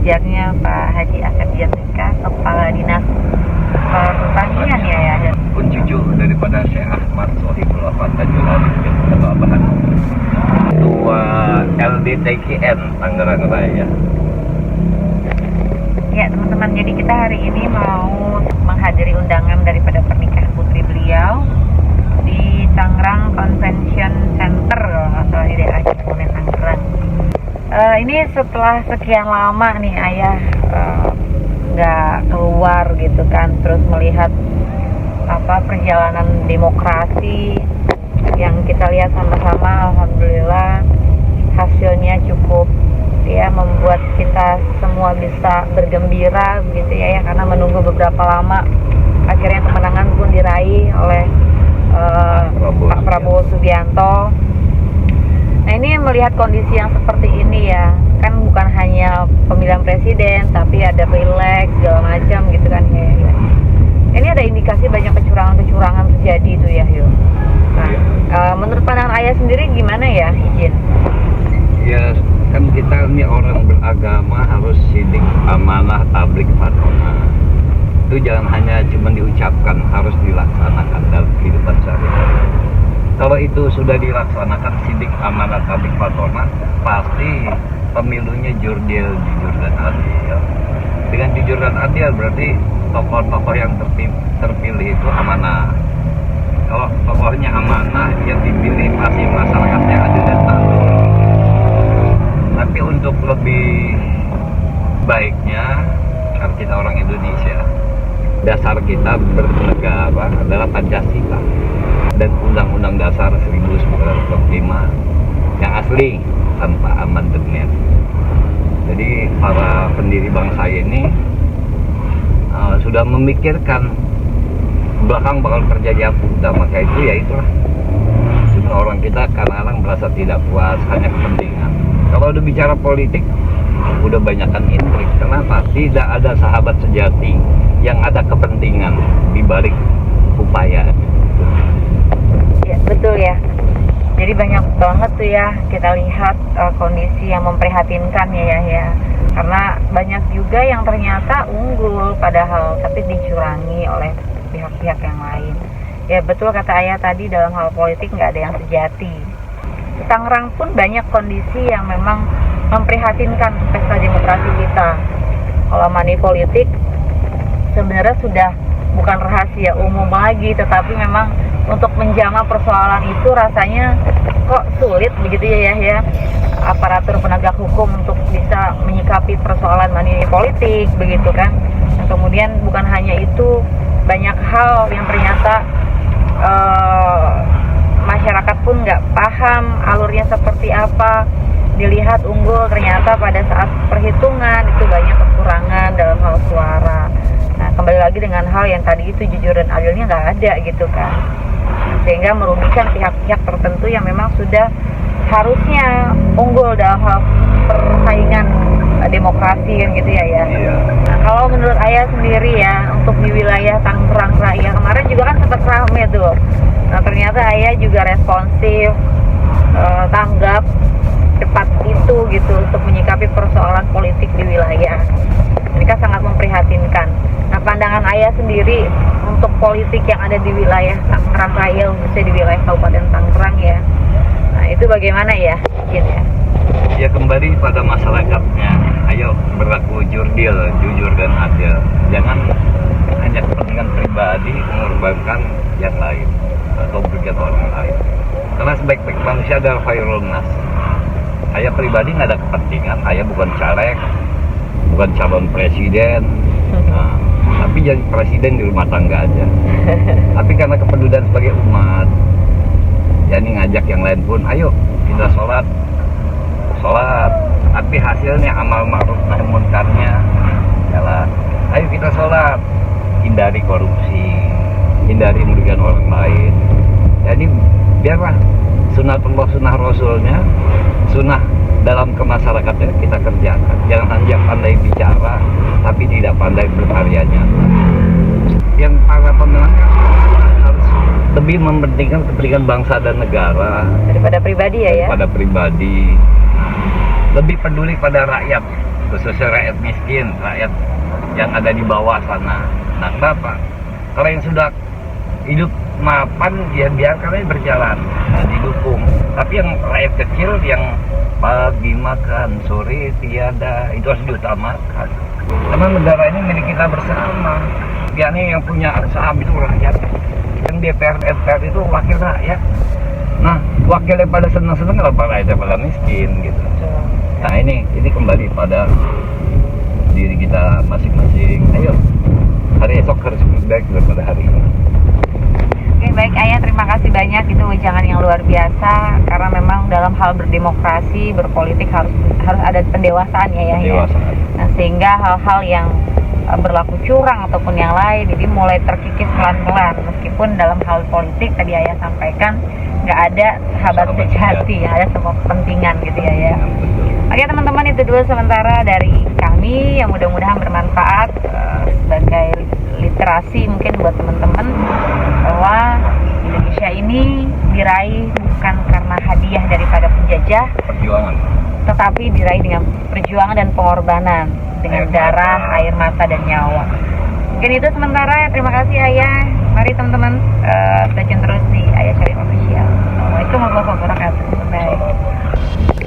ngajarnya Pak Haji Asep Jatnika, Kepala Dinas Pertanian ya. Pun cucu daripada Syekh Ahmad Sohibul Wafat Tajul Alim Ketua Bahan Ketua LDTKN Tangerang Raya. Ya teman-teman, jadi kita hari ini mau menghadiri undangan daripada pernikahan putri beliau di Tangerang Convention Center kalau nggak salah, di daerah Cipunen Tangerang. Ini setelah sekian lama nih ayah nggak keluar gitu kan, terus melihat perjalanan demokrasi yang kita lihat sama-sama, alhamdulillah hasilnya cukup ya membuat kita semua bisa bergembira begitu ya, karena menunggu beberapa lama akhirnya kemenangan pun diraih oleh Pak Prabowo Subianto. Nah ini melihat kondisi yang seperti ini ya, kan bukan hanya pemilihan presiden tapi ada pileg segala macam gitu kan ya. Ini ada indikasi banyak kecurangan terjadi itu ya Yul. Nah, menurut pandangan ayah sendiri gimana ya, izin? Ya kan kita ini orang beragama harus sidik amanah tabligh fatona. Itu jangan hanya cuma diucapkan, harus dilaksanakan dalam kehidupan sehari-hari. Kalau itu sudah dilaksanakan sidik amanah tabligh fatona, pasti pemilunya jujur dan adil. Dengan jujur dan adil berarti tokoh-tokoh yang terpilih itu amanah. Kalau tokohnya amanah, yang dipilih pasti masyarakatnya adil dan makmur. Tapi untuk lebih baiknya, karena kita orang Indonesia, dasar kita bernegara adalah Pancasila dan Undang-Undang Dasar 1945 yang asli tanpa amandemen. Jadi para pendiri bangsa ini sudah memikirkan belakang bakal terjadi apa. Maka itu ya itulah. Cuma orang kita kadang-kadang merasa tidak puas, hanya kepentingan. Kalau udah bicara politik, udah banyakkan intrik. Kenapa? Tidak ada sahabat sejati yang ada kepentingan di balik upaya. Ya betul ya. Jadi banyak banget tuh ya kita lihat kondisi yang memprihatinkan ya. Karena banyak juga yang ternyata unggul padahal tapi dicurangi oleh pihak-pihak yang lain. Ya betul kata ayah tadi, dalam hal politik nggak ada yang sejati. Di Tangerang pun banyak kondisi yang memang memprihatinkan pesta demokrasi kita. Kalau money politik sebenarnya sudah bukan rahasia umum lagi, tetapi memang untuk menjamah persoalan itu rasanya kok sulit begitu ya aparatur penegak hukum untuk bisa menyikapi persoalan money politik begitu kan. Dan kemudian bukan hanya itu, banyak hal yang ternyata masyarakat pun nggak paham alurnya seperti apa. Dilihat unggul, ternyata pada saat perhitungan itu banyak kekurangan dalam hal suara. Nah kembali lagi dengan hal yang tadi itu, jujur dan adilnya nggak ada gitu kan, sehingga merugikan pihak-pihak tertentu yang memang sudah harusnya unggul dalam hal persaingan demokrasi kan gitu ya. Nah kalau menurut ayah sendiri ya, untuk di wilayah Tangerang Raya kemarin juga kan sempat ramai tuh. Nah ternyata ayah juga responsif, tanggap cepat itu gitu untuk menyikapi persoalan politik di wilayah. Ini kan sangat memprihatinkan. Nah pandangan ayah sendiri untuk politik yang ada di wilayah Tangerang Raya, khususnya di wilayah Kabupaten Tangerang ya. Nah itu bagaimana ya? Ya kembali pada masyarakatnya. Ayo berlaku jujur dan adil. Jangan hanya kepentingan pribadi mengorbankan yang lain atau merugikan orang lain. Karena sebaik-baik manusia adalah khairul nas. Ayah pribadi nggak ada kepentingan. Ayah bukan caleg, bukan calon presiden. Nah, tapi jadi presiden di rumah tangga aja. Tapi karena kepedulian sebagai umat, ya ini ngajak yang lain pun, ayo kita sholat. Tapi hasilnya amal ma'ruf nahi munkarnya jalan. Ayo kita sholat, hindari korupsi, hindari merugikan orang lain. Jadi biarlah sunatullah, sunnah rasulnya, sunnah dalam kemasyarakatan kita kerjakan. Jangan hanya pandai bicara tapi tidak pandai berkarya nyata. Yang para pemenangnya harus lebih mementingkan kepentingan bangsa dan negara daripada pribadi ya. Daripada pribadi, lebih peduli pada rakyat khususnya rakyat miskin, rakyat yang ada di bawah sana. Nah, kenapa? Kalau yang sudah hidup mapan, ya biarkan aja berjalan, didukung. Tapi yang rakyat kecil yang pagi makan, sore tiada, itu harus diutamakan. Karena negara ini milik kita bersama. Ya, ini yang punya saham itu rakyat. Yang DPR MPR itu wakil rakyat. Nah, wakilnya pada senang-senang, kalau rakyatnya pada miskin gitu. Nah, ini kembali pada diri kita masing-masing. Ayo, hari esok harus lebih baik daripada hari ini. Oke, baik Ayah, terima kasih banyak. Itu wejangan yang luar biasa, karena memang dalam hal berdemokrasi, berpolitik harus ada pendewasaan ya. Pendewasaan. Nah, sehingga hal-hal yang berlaku curang ataupun yang lain ini mulai terkikis pelan-pelan. Meskipun dalam hal politik tadi Ayah sampaikan nggak ada sahabat sejati, yang ada semua kepentingan gitu ya. Oke teman-teman, itu dulu sementara dari kami yang mudah-mudahan bermanfaat sebagai literasi mungkin buat teman-teman, bahwa Indonesia ini diraih bukan karena hadiah daripada penjajah, Perjuangan. tetapi diraih dengan perjuangan dan pengorbanan, dengan darah, air mata, dan nyawa. Mungkin itu sementara. Terima kasih Ayah. Mari teman-teman stay tune terus di Ayah Syarif Official. Assalamualaikum warahmatullahi wabarakatuh. Bye.